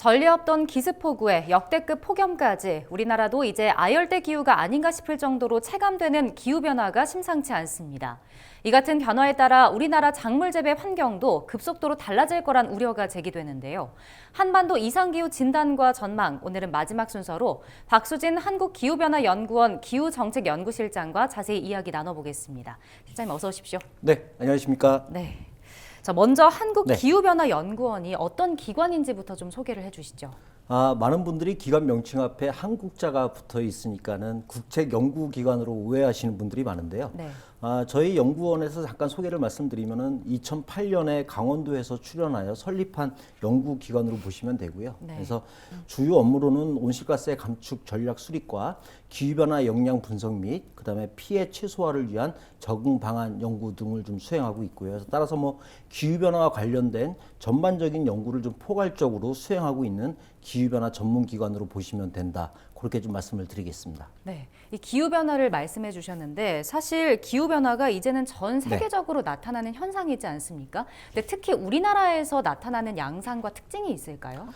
전례 없던 기습폭우에 역대급 폭염까지 우리나라도 이제 아열대 기후가 아닌가 싶을 정도로 체감되는 기후변화가 심상치 않습니다. 이 같은 변화에 따라 우리나라 작물 재배 환경도 급속도로 달라질 거란 우려가 제기되는데요. 한반도 이상기후 진단과 전망, 오늘은 마지막 순서로 박수진 한국기후변화연구원 기후정책연구실장과 자세히 이야기 나눠보겠습니다. 실장님 어서 오십시오. 네, 안녕하십니까? 네. 자, 먼저 한국기후변화연구원이 어떤 기관인지부터 좀 소개를 해주시죠. 많은 분들이 기관 명칭 앞에 한국자가 붙어 있으니까는 국책연구기관으로 오해하시는 분들이 많은데요. 네. 저희 연구원에서 잠깐 소개를 말씀드리면은 2008년에 강원도에서 출연하여 설립한 연구기관으로 보시면 되고요. 네. 그래서 주요 업무로는 온실가스의 감축 전략 수립과 기후변화 영향 분석 및 그다음에 피해 최소화를 위한 적응 방안 연구 등을 좀 수행하고 있고요. 그래서 따라서 기후변화와 관련된 전반적인 연구를 좀 포괄적으로 수행하고 있는 기후변화 전문기관으로 보시면 된다. 그렇게 좀 말씀을 드리겠습니다. 네, 이 기후변화를 말씀해 주셨는데 사실 기후변화가 이제는 전 세계적으로 나타나는 현상이지 않습니까? 근데 특히 우리나라에서 나타나는 양상과 특징이 있을까요?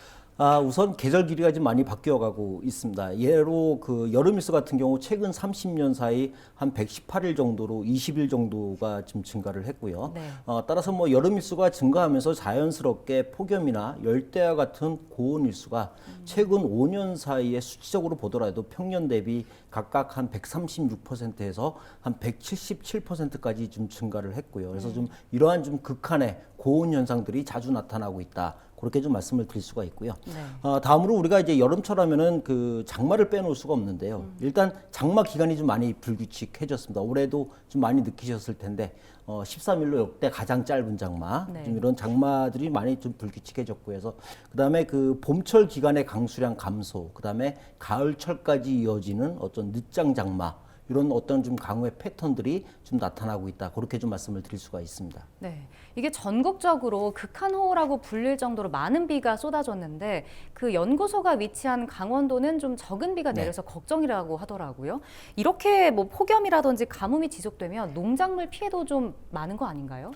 우선 계절 길이가 좀 많이 바뀌어가고 있습니다. 예로 그 여름 일수 같은 경우 최근 30년 사이 한 118일 정도로 20일 정도가 좀 증가를 했고요. 네. 따라서 여름 일수가 증가하면서 자연스럽게 폭염이나 열대와 같은 고온 일수가 최근 5년 사이에 수치적으로 보더라도 평년 대비 각각 한 136%에서 한 177%까지 좀 증가를 했고요. 그래서 좀 이러한 좀 극한의 고온 현상들이 자주 나타나고 있다. 그렇게 좀 말씀을 드릴 수가 있고요. 네. 다음으로 우리가 이제 여름철 하면은 그 장마를 빼놓을 수가 없는데요. 일단 장마 기간이 좀 많이 불규칙해졌습니다. 올해도 좀 많이 느끼셨을 텐데 13일로 역대 가장 짧은 장마, 네. 좀 이런 장마들이 많이 좀 불규칙해졌고 해서 그다음에 그 봄철 기간의 강수량 감소, 그다음에 가을철까지 이어지는 어떤 늦장 장마 이런 어떤 좀 강우의 패턴들이 좀 나타나고 있다. 그렇게 좀 말씀을 드릴 수가 있습니다. 네, 이게 전국적으로 극한호우라고 불릴 정도로 많은 비가 쏟아졌는데 그 연구소가 위치한 강원도는 좀 적은 비가 내려서 걱정이라고 하더라고요. 이렇게 폭염이라든지 가뭄이 지속되면 농작물 피해도 좀 많은 거 아닌가요?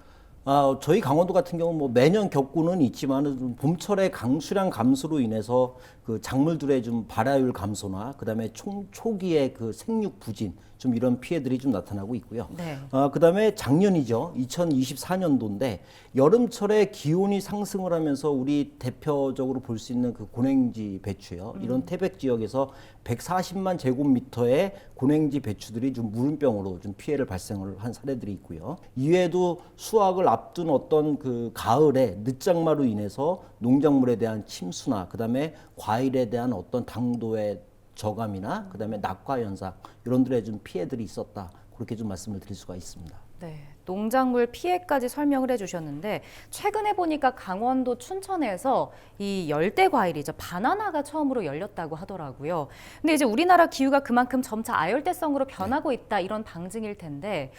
저희 강원도 같은 경우 매년 겪고는 있지만은 봄철의 강수량 감소로 인해서 그 작물들의 좀 발화율 감소나 그다음에 초기의 그 생육 부진 좀 이런 피해들이 좀 나타나고 있고요. 네. 그다음에 작년이죠. 2024년도인데 여름철에 기온이 상승을 하면서 우리 대표적으로 볼 수 있는 그 고랭지 배추요. 이런 태백 지역에서 140만 제곱미터의 고랭지 배추들이 좀 무름병으로 좀 피해를 발생을 한 사례들이 있고요. 이외에도 수확을 앞둔 어떤 그 가을에 늦장마로 인해서 농작물에 대한 침수나 그다음에 과일에 대한 어떤 당도의 저감이나 그다음에 낙과 현상 이런 들의 좀 피해들이 있었다. 그렇게 좀 말씀을 드릴 수가 있습니다. 네, 농작물 피해까지 설명을 해주셨는데 최근에 보니까 강원도 춘천에서 이 열대 과일이죠. 바나나가 처음으로 열렸다고 하더라고요. 근데 이제 우리나라 기후가 그만큼 점차 아열대성으로 변하고 있다 이런 방증일 텐데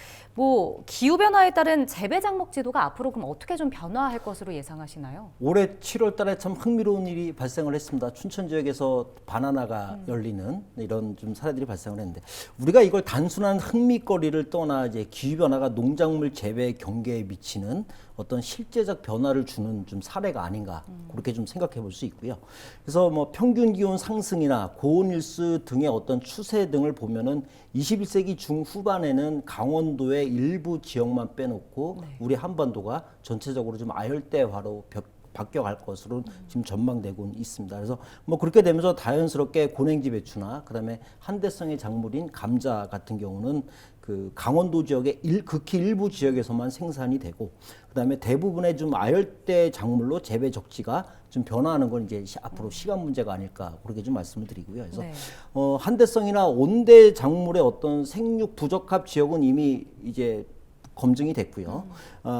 기후 변화에 따른 재배 작목 지도가 앞으로 그럼 어떻게 좀 변화할 것으로 예상하시나요? 올해 7월 달에 참 흥미로운 일이 발생을 했습니다. 춘천 지역에서 바나나가 열리는 이런 좀 사례들이 발생을 했는데 우리가 이걸 단순한 흥미거리를 떠나 이제 기후 변화가 농작물 재배 경계에 미치는 어떤 실제적 변화를 주는 좀 사례가 아닌가 그렇게 좀 생각해 볼 수 있고요. 그래서 평균 기온 상승이나 고온 일수 등의 어떤 추세 등을 보면은 21세기 중후반에는 강원도의 일부 지역만 빼놓고 우리 한반도가 전체적으로 좀 아열대화로 바뀌어갈 것으로 지금 전망되고 있습니다. 그래서 그렇게 되면서 자연스럽게 고랭지 배추나 그다음에 한대성의 작물인 감자 같은 경우는 그 강원도 지역의 극히 일부 지역에서만 생산이 되고 그다음에 대부분의 좀 아열대 작물로 재배 적지가 좀 변화하는 건 이제 앞으로 시간 문제가 아닐까 그렇게 좀 말씀을 드리고요. 그래서 네. 한대성이나 온대 작물의 어떤 생육 부적합 지역은 이미 이제 검증이 됐고요.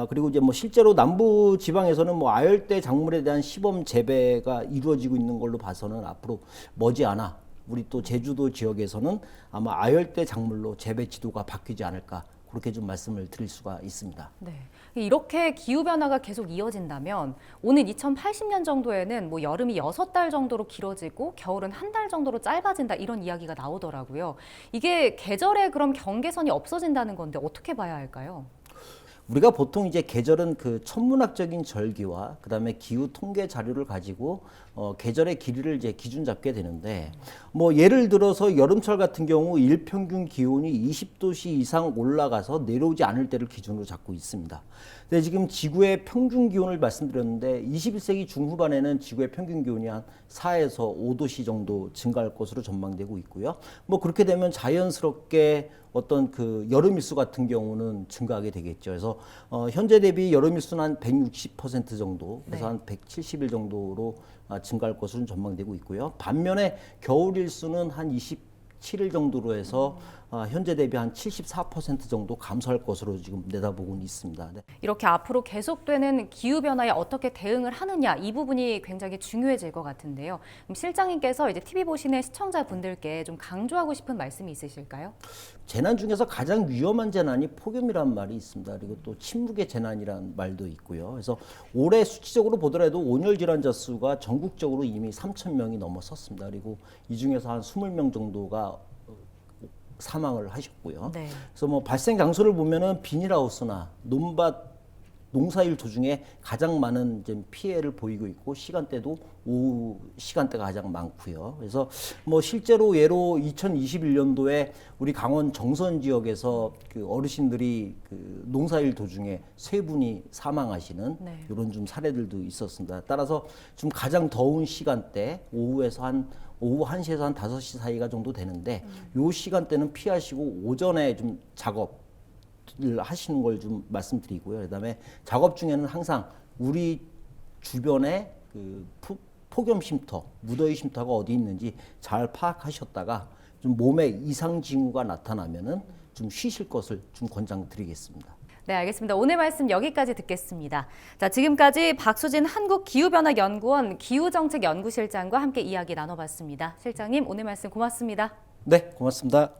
그리고 이제 실제로 남부 지방에서는 아열대 작물에 대한 시범 재배가 이루어지고 있는 걸로 봐서는 앞으로 머지않아 우리 또 제주도 지역에서는 아마 아열대 작물로 재배 지도가 바뀌지 않을까 그렇게 좀 말씀을 드릴 수가 있습니다. 네. 이렇게 기후변화가 계속 이어진다면 오는 2080년 정도에는 여름이 6달 정도로 길어지고 겨울은 1달 정도로 짧아진다 이런 이야기가 나오더라고요. 이게 계절에 그럼 경계선이 없어진다는 건데 어떻게 봐야 할까요? 우리가 보통 이제 계절은 그 천문학적인 절기와 그다음에 기후 통계 자료를 가지고 계절의 길이를 이제 기준 잡게 되는데 뭐 예를 들어서 여름철 같은 경우 일평균 기온이 20도씨 이상 올라가서 내려오지 않을 때를 기준으로 잡고 있습니다. 근데 지금 지구의 평균 기온을 말씀드렸는데 21세기 중후반에는 지구의 평균 기온이 한 4에서 5도씨 정도 증가할 것으로 전망되고 있고요. 뭐 그렇게 되면 자연스럽게 어떤 그 여름 일수 같은 경우는 증가하게 되겠죠. 그래서 현재 대비 여름 일수는 한 160% 정도, 그래서 한 170일 정도로 증가할 것으로 전망되고 있고요. 반면에 겨울 일수는 한 27일 정도로 해서 현재 대비 한 74% 정도 감소할 것으로 지금 내다보고는 있습니다. 네. 이렇게 앞으로 계속되는 기후변화에 어떻게 대응을 하느냐 이 부분이 굉장히 중요해질 것 같은데요. 그럼 실장님께서 이제 TV 보시는 시청자분들께 좀 강조하고 싶은 말씀이 있으실까요? 재난 중에서 가장 위험한 재난이 폭염이라는 말이 있습니다. 그리고 또 침묵의 재난이라는 말도 있고요. 그래서 올해 수치적으로 보더라도 온열 질환자 수가 전국적으로 이미 3,000명이 넘어섰습니다. 그리고 이 중에서 한 20명 정도가 사망을 하셨고요. 네. 그래서 뭐 발생 장소를 보면은 비닐하우스나 논밭 농사일 도중에 가장 많은 이제 피해를 보이고 있고 시간대도 오후 시간대가 가장 많고요. 그래서 뭐 실제로 예로 2021년도에 우리 강원 정선 지역에서 그 어르신들이 그 농사일 도중에 3분이 사망하시는 네. 이런 좀 사례들도 있었습니다. 따라서 좀 가장 더운 시간대 오후 1시에서 한 5시 사이가 정도 되는데 요 시간대는 피하시고 오전에 좀 작업을 하시는 걸 좀 말씀드리고요. 그다음에 작업 중에는 항상 우리 주변에 그 폭염 쉼터, 무더위 쉼터가 어디 있는지 잘 파악하셨다가 좀 몸에 이상 징후가 나타나면은 좀 쉬실 것을 좀 권장드리겠습니다. 네, 알겠습니다. 오늘 말씀 여기까지 듣겠습니다. 자, 지금까지 박수진 한국기후변화연구원 기후정책연구실장과 함께 이야기 나눠봤습니다. 실장님, 오늘 말씀 고맙습니다. 네, 고맙습니다.